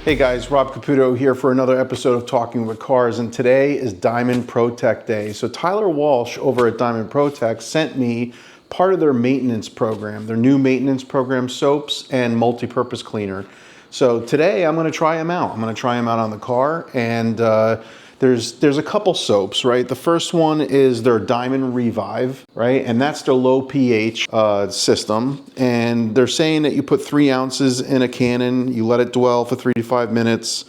Hey guys, Rob Caputo here for another episode of Talking with Cars, and today is Diamond ProTech Day. So Tyler Walsh over at Diamond ProTech sent me part of their maintenance program, their new maintenance program soaps and multi-purpose cleaner. So today I'm going to try them out. I'm going to try them out on the car, and there's a couple soaps, right? The first one is their Diamond Revive, right? And that's their low pH system. And they're saying that you put 3 ounces in a cannon, you let it dwell for 3 to 5 minutes.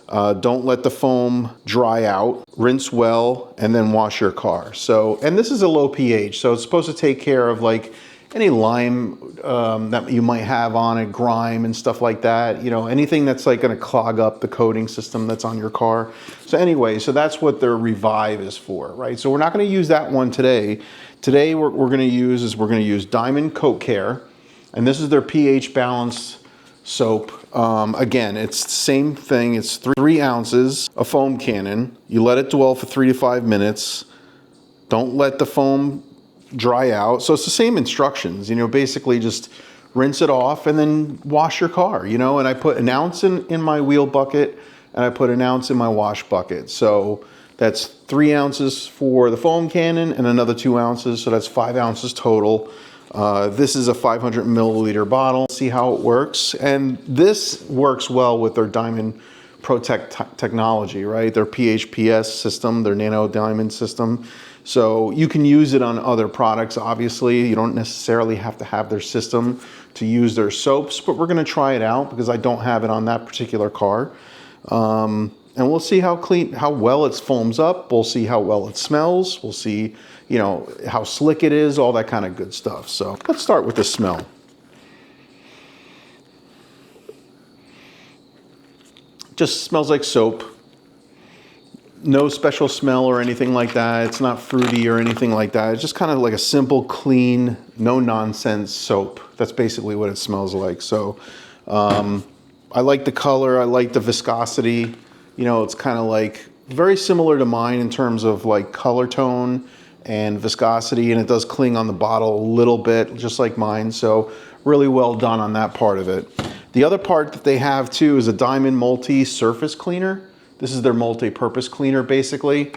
Don't let the foam dry out, rinse well, and then wash your car. So, and this is a low pH, so it's supposed to take care of like any lime that you might have on it, grime and stuff like that, you know, anything that's like going to clog up the coating system that's on your car. So anyway, so that's what their Revive is for, right? So we're not going to use that one today. Today we're going to use Diamond Coat Care, and this is their pH balanced soap. Again, it's the same thing. It's 3 ounces, a foam cannon. You let it dwell for 3 to 5 minutes. Don't let the foam dry out. So it's the same instructions, you know, basically just rinse it off and then wash your car, you know. And I put 1 ounce in my wheel bucket, and I put 1 ounce in my wash bucket. So that's 3 ounces for the foam cannon and another 2 ounces. So that's 5 ounces total. This is a 500 milliliter bottle. See how it works. And this works well with their Diamond ProTech technology, right? Their PHPS system, their nano diamond system. So you can use it on other products, obviously. You don't necessarily have to have their system to use their soaps, but we're gonna try it out because I don't have it on that particular car. And we'll see how well it foams up. We'll see how well it smells. We'll see, you know, how slick it is, all that kind of good stuff. So let's start with the smell. Just smells like soap. No special smell or anything like that. It's not fruity or anything like that. It's just kind of like a simple, clean, no nonsense soap. That's basically what it smells like. So I like the color. I like the viscosity. You know, it's kind of like very similar to mine in terms of like color tone and viscosity, and it does cling on the bottle a little bit, just like mine. So really well done on that part of it. The other part that they have too is a Diamond Multi-Surface Cleaner. This is their multi-purpose cleaner basically,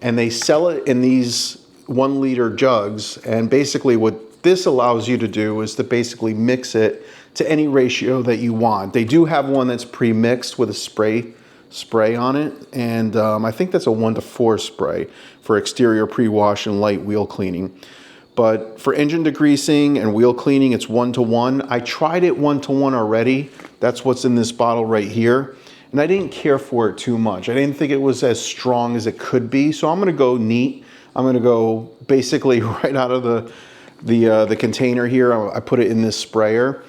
and they sell it in these 1 liter jugs. And basically what this allows you to do is to basically mix it to any ratio that you want. They do have one that's pre-mixed with a spray on it, and I think that's a 1-to-4 spray for exterior pre-wash and light wheel cleaning. But for engine degreasing and wheel cleaning, it's 1-to-1. I tried it 1-to-1 already. That's what's in this bottle right here. And I didn't care for it too much. I didn't think it was as strong as it could be. So I'm gonna go neat. I'm gonna go basically right out of the container here. I put it in this sprayer.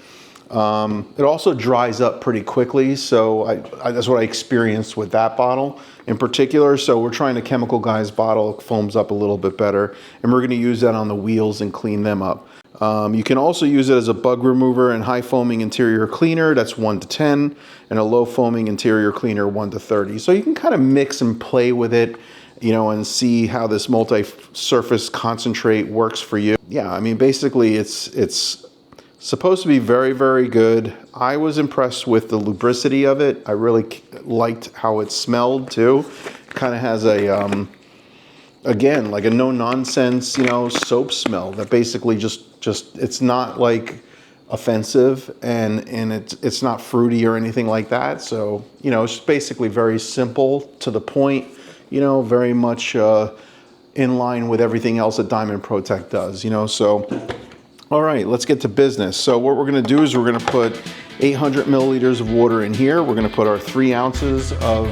It also dries up pretty quickly. So that's what I experienced with that bottle in particular. So we're trying the Chemical Guys bottle. It foams up a little bit better. And we're gonna use that on the wheels and clean them up. You can also use it as a bug remover and high foaming interior cleaner. That's 1-to-10, and a low foaming interior cleaner 1-to-30. So you can kind of mix and play with it, you know, and see how this multi-surface concentrate works for you. Yeah, I mean, basically it's supposed to be very, very good. I was impressed with the lubricity of it. I really liked how it smelled too. It kind of has a, again, like a no-nonsense, you know, soap smell that basically just it's not like offensive, and it's not fruity or anything like that. So, you know, it's basically very simple, to the point, you know, very much in line with everything else that Diamond ProTech does, you know. So, all right, let's get to business. So what we're gonna do is we're gonna put 800 milliliters of water in here. We're gonna put our 3 ounces of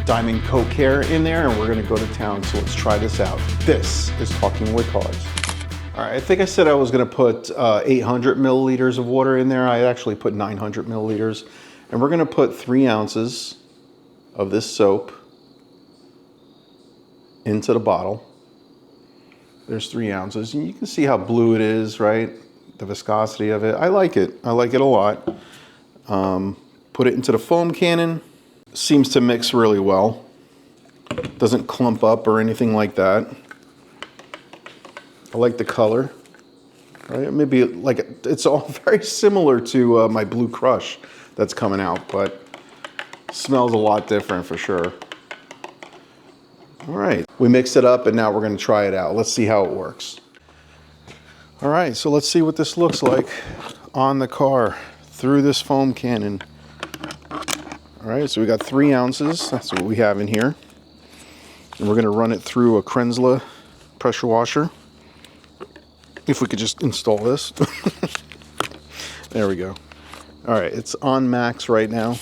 Diamond Coat Care in there, and we're gonna go to town. So let's try this out. This is Talking with Cars. All right, I think I said I was gonna put 800 milliliters of water in there. I actually put 900 milliliters. And we're gonna put 3 ounces of this soap into the bottle. There's 3 ounces, and you can see how blue it is, right? The viscosity of it. I like it a lot. Put it into the foam cannon. Seems to mix really well. Doesn't clump up or anything like that. I like the color, right? Maybe like it's all very similar to my Blue Crush that's coming out, but Smells a lot different for sure. All right, we mixed it up and now we're gonna try it out. Let's see how it works. All right, so let's see what this looks like on the car through this foam cannon. All right, so we got 3 ounces. That's what we have in here. And we're gonna run it through a CARZILLA pressure washer. If we could just install this. There we go. All right, it's on max right now.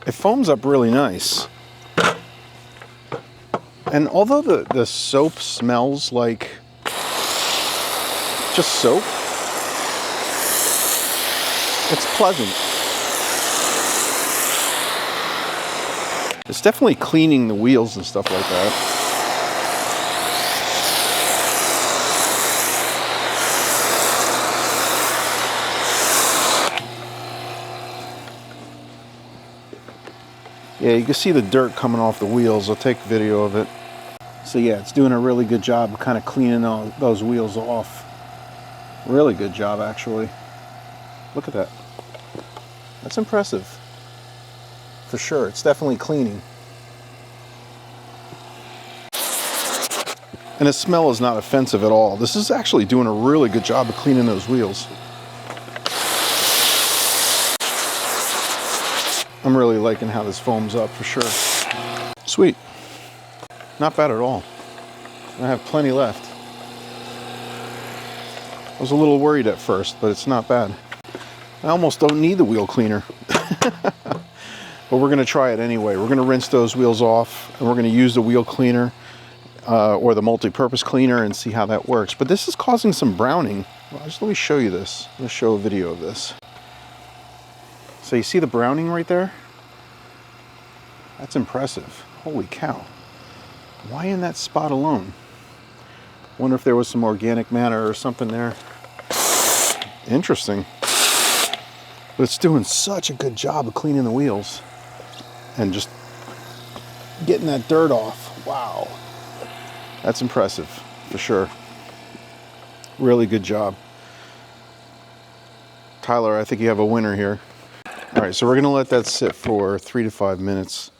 It foams up really nice. And although the soap smells like just soap, it's pleasant. It's definitely cleaning the wheels and stuff like that. Yeah, you can see the dirt coming off the wheels. I'll take video of it. So yeah, it's doing a really good job of kind of cleaning all those wheels off. Really good job, actually. Look at that. That's impressive. For sure, it's definitely cleaning. And the smell is not offensive at all. This is actually doing a really good job of cleaning those wheels. I'm really liking how this foams up for sure. Sweet. Not bad at all. I have plenty left. I was a little worried at first, but it's not bad. I almost don't need the wheel cleaner. But we're gonna try it anyway. We're gonna rinse those wheels off and we're gonna use the wheel cleaner or the multi-purpose cleaner and see how that works. But this is causing some browning. Well, just let me show you this. I'm gonna show a video of this. So you see the browning right there? That's impressive. Holy cow. Why in that spot alone? Wonder if there was some organic matter or something there. Interesting. But it's doing such a good job of cleaning the wheels and just getting that dirt off. Wow. That's impressive for sure. Really good job. Tyler, I think you have a winner here. All right, so we're gonna let that sit for 3 to 5 minutes.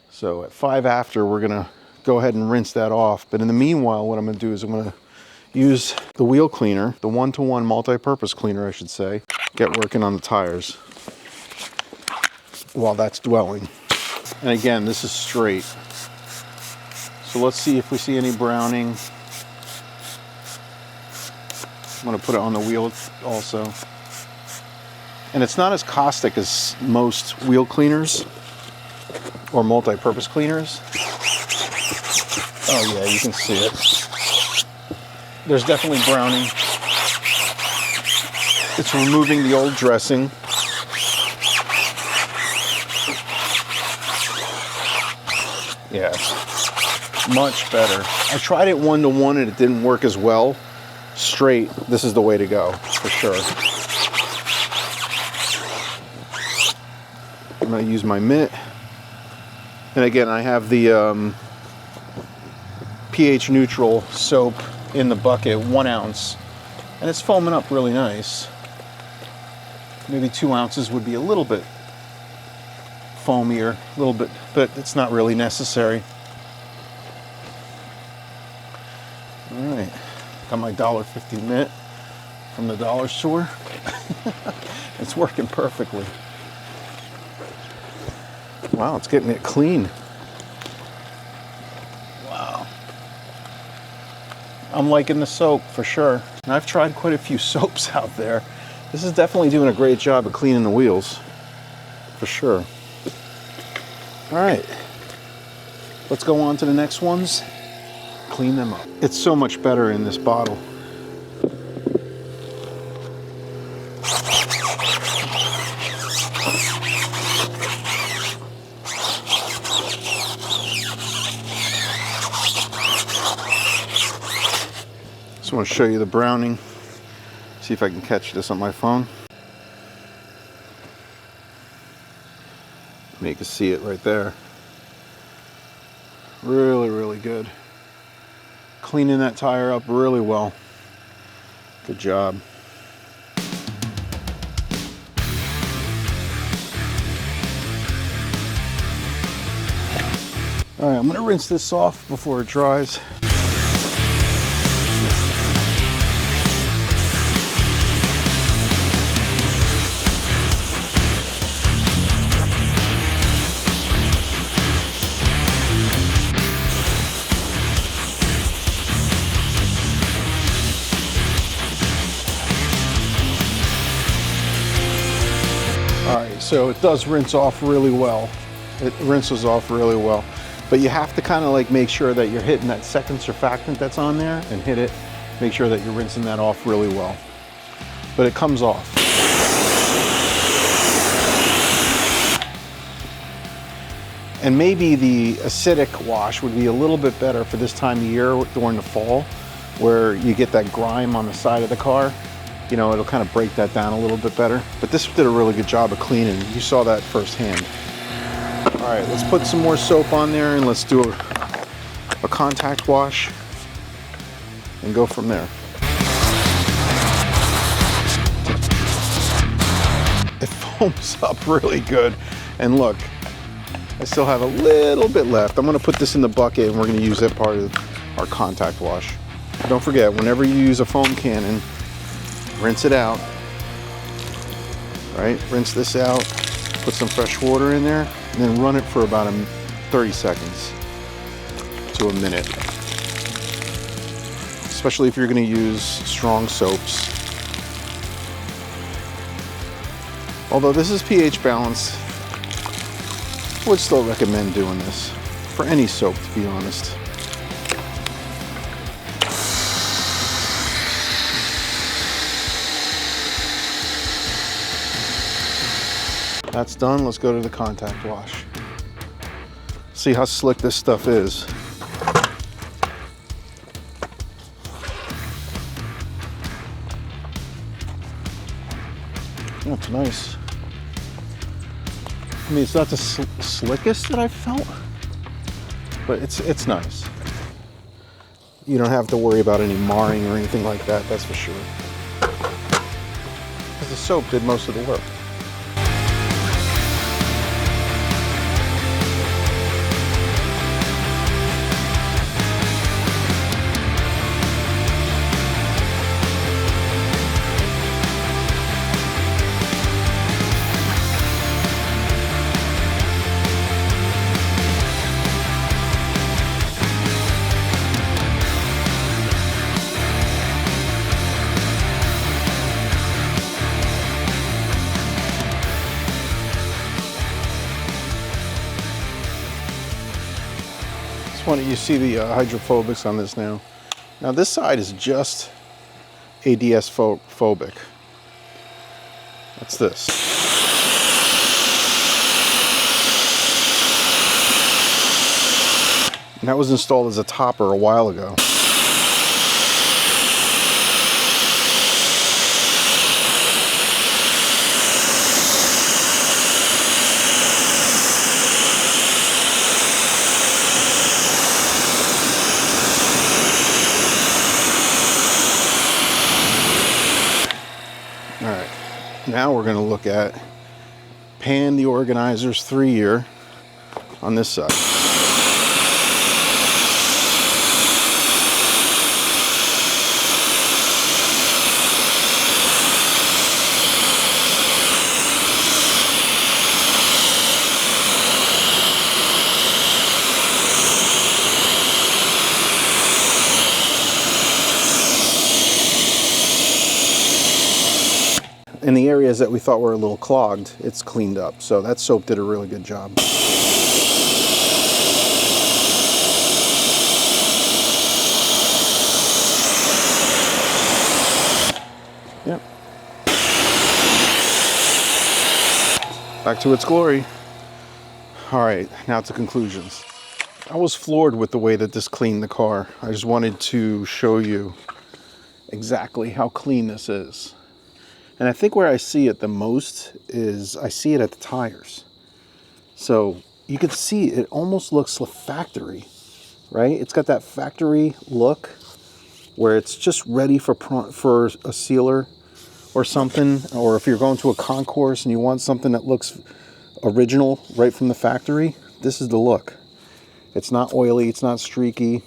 So at 5 after, we're gonna go ahead and rinse that off. But in the meanwhile, what I'm gonna do is I'm gonna use the wheel cleaner, the 1-to-1 multi-purpose cleaner, I should say, get working on the tires while that's dwelling. And again, this is straight. So let's see if we see any browning. I'm gonna put it on the wheel also. And it's not as caustic as most wheel cleaners or multi-purpose cleaners. Oh yeah, you can see it. There's definitely browning. It's removing the old dressing. Yeah, much better. I tried it 1-to-1 and it didn't work as well. Straight, this is the way to go, for sure. I'm going to use my mitt. And again, I have the pH neutral soap in the bucket, 1 ounce. And it's foaming up really nice. Maybe 2 ounces would be a little bit foamier, a little bit, but it's not really necessary. All right, got my $1.50 mitt from the dollar store. It's working perfectly. Wow, it's getting it clean. Wow. I'm liking the soap for sure. And I've tried quite a few soaps out there. This is definitely doing a great job of cleaning the wheels, for sure. All right, let's go on to the next ones. Clean them up. It's so much better in this bottle. Just want to show you the browning. See if I can catch this on my phone. You can see it right there. Really, really good. Cleaning that tire up really well. Good job. All right, I'm gonna rinse this off before it dries. All right, so it does rinse off really well. It rinses off really well. But you have to kind of like make sure that you're hitting that second surfactant that's on there and hit it. Make sure that you're rinsing that off really well. But it comes off. And maybe the acidic wash would be a little bit better for this time of year during the fall, where you get that grime on the side of the car. You know, it'll kind of break that down a little bit better. But this did a really good job of cleaning. You saw that firsthand. All right, let's put some more soap on there and let's do a contact wash and go from there. It foams up really good. And look, I still have a little bit left. I'm gonna put this in the bucket and we're gonna use that part of our contact wash. Don't forget, whenever you use a foam cannon, rinse it out, right? Rinse this out, put some fresh water in there, and then run it for about 30 seconds to a minute. Especially if you're going to use strong soaps. Although this is pH balanced, I would still recommend doing this for any soap, to be honest. That's done. Let's go to the contact wash. See how slick this stuff is. That's nice. I mean, it's not the slickest that I've felt, but it's nice. You don't have to worry about any marring or anything like that, that's for sure. Because the soap did most of the work. You see the hydrophobics on this now. Now this side is just ADS phobic. That's this. And that was installed as a topper a while ago. Now we're going to look at Pan the Organizer's 3-year on this side. In the areas that we thought were a little clogged, it's cleaned up. So that soap did a really good job. Yep. Back to its glory. All right, now to conclusions. I was floored with the way that this cleaned the car. I just wanted to show you exactly how clean this is. And I think where I see it the most is I see it at the tires. So you can see it almost looks like factory, right? It's got that factory look where it's just ready for a sealer or something. Or if you're going to a concourse and you want something that looks original right from the factory, this is the look. It's not oily, it's not streaky.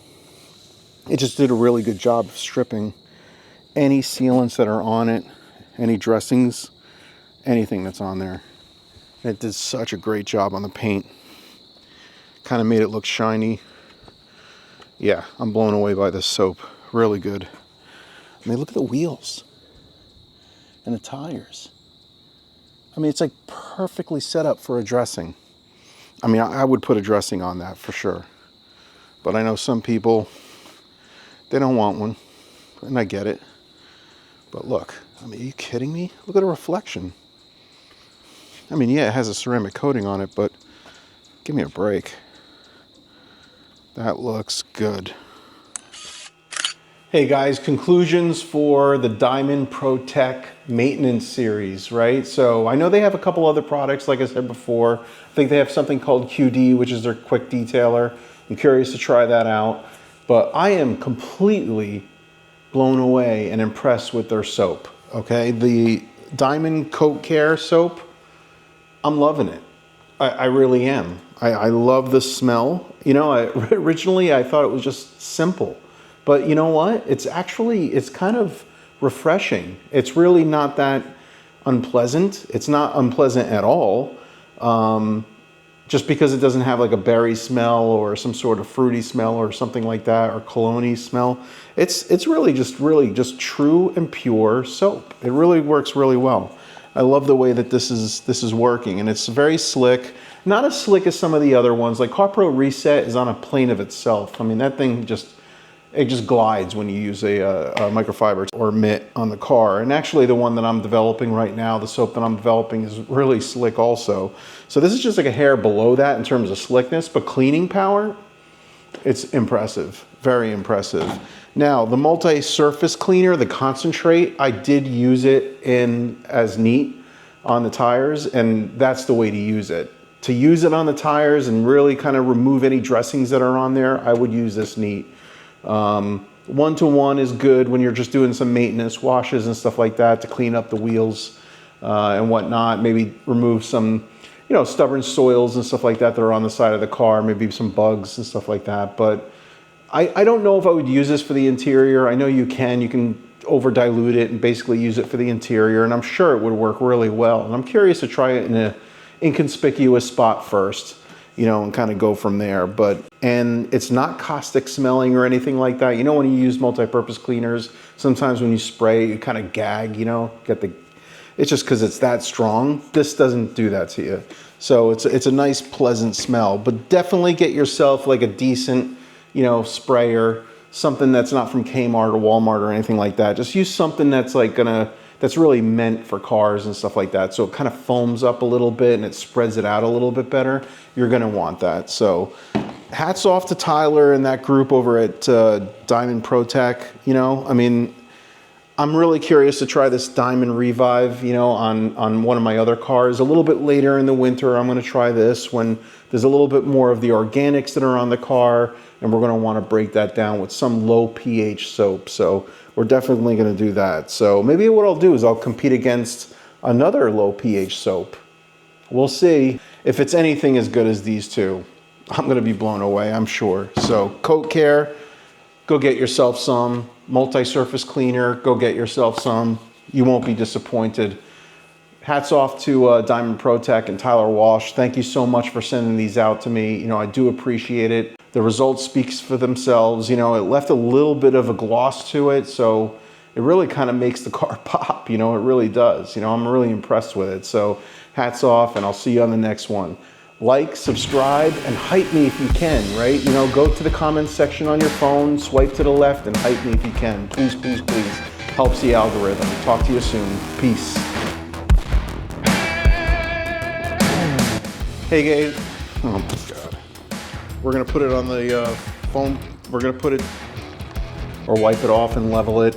It just did a really good job of stripping any sealants that are on it, any dressings, anything that's on there. It did such a great job on the paint. Kind of made it look shiny. Yeah, I'm blown away by this soap. Really good. I mean, look at the wheels and the tires. I mean, it's like perfectly set up for a dressing. I mean, I would put a dressing on that for sure. But I know some people, they don't want one, and I get it. But look, I mean, are you kidding me? Look at the reflection. I mean, yeah, it has a ceramic coating on it, but give me a break. That looks good. Hey guys, conclusions for the Diamond ProTech Maintenance Series, right? So I know they have a couple other products, like I said before. I think they have something called QD, which is their quick detailer. I'm curious to try that out. But I am completely blown away and impressed with their soap, okay? The Diamond Coat Care soap, I'm loving it. I really am. I love the smell. You know, originally I thought it was just simple. But you know what? It's kind of refreshing. It's really not that unpleasant. It's not unpleasant at all. Just because it doesn't have like a berry smell or some sort of fruity smell or something like that, or cologne-y smell. It's really just true and pure soap. It really works really well. I love the way that this is working, and it's very slick. Not as slick as some of the other ones. Like CarPro Reset is on a plane of itself. I mean, that thing just glides when you use a microfiber or mitt on the car. And actually the one that I'm developing right now, the soap that I'm developing, is really slick also. So this is just like a hair below that in terms of slickness, but cleaning power, it's impressive, very impressive. Now, the multi-surface cleaner, the concentrate, I did use it as neat on the tires, and that's the way to use it. To use it on the tires and really kind of remove any dressings that are on there, I would use this neat. One-to-one is good when you're just doing some maintenance washes and stuff like that to clean up the wheels and whatnot. Maybe remove some, you know, stubborn soils and stuff like that that are on the side of the car, maybe some bugs and stuff like that. But I don't know if I would use this for the interior. I know you can over dilute it and basically use it for the interior, and I'm sure it would work really well. And I'm curious to try it in an inconspicuous spot first, you know, and kind of go from there. And it's not caustic smelling or anything like that. You know, when you use multi-purpose cleaners, sometimes when you spray, you kind of gag, you know, it's just because it's that strong. This doesn't do that to you. So it's a nice, pleasant smell, but definitely get yourself like a decent, you know, sprayer, something that's not from Kmart or Walmart or anything like that. Just use something that's like that's really meant for cars and stuff like that. So it kind of foams up a little bit and it spreads it out a little bit better. You're gonna want that. So hats off to Tyler and that group over at Diamond ProTech. You know, I mean, I'm really curious to try this Diamond Revive, you know, on one of my other cars. A little bit later in the winter, I'm gonna try this when there's a little bit more of the organics that are on the car, and we're gonna wanna break that down with some low pH soap. So we're definitely gonna do that. So maybe what I'll do is I'll compete against another low pH soap. We'll see. If it's anything as good as these two, I'm gonna be blown away, I'm sure. So Coat Care, go get yourself some. Multi-surface cleaner, go get yourself some. You won't be disappointed. Hats off to Diamond ProTech and Tyler Walsh. Thank you so much for sending these out to me. You know, I do appreciate it. The results speaks for themselves. You know, it left a little bit of a gloss to it, so it really kind of makes the car pop. You know, it really does. You know, I'm really impressed with it. So hats off, and I'll see you on the next one. Like, subscribe, and hype me if you can, right? You know, go to the comments section on your phone, swipe to the left, and hype me if you can. Please, please, please. Helps the algorithm. Talk to you soon. Peace. Hey guys. Oh my God. We're gonna put it on the foam. We're gonna put it, or wipe it off and level it.